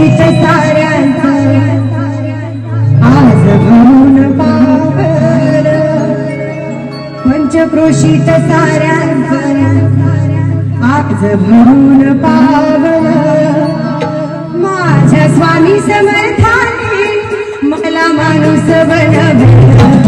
पंचक्रोशीत साऱ्यांचं आज भरून पावलं, पंचक्रोशीत साऱ्यांचं आज भरून पावलं। माझ्या स्वामी समर्थाने मला माणूस बनवलं।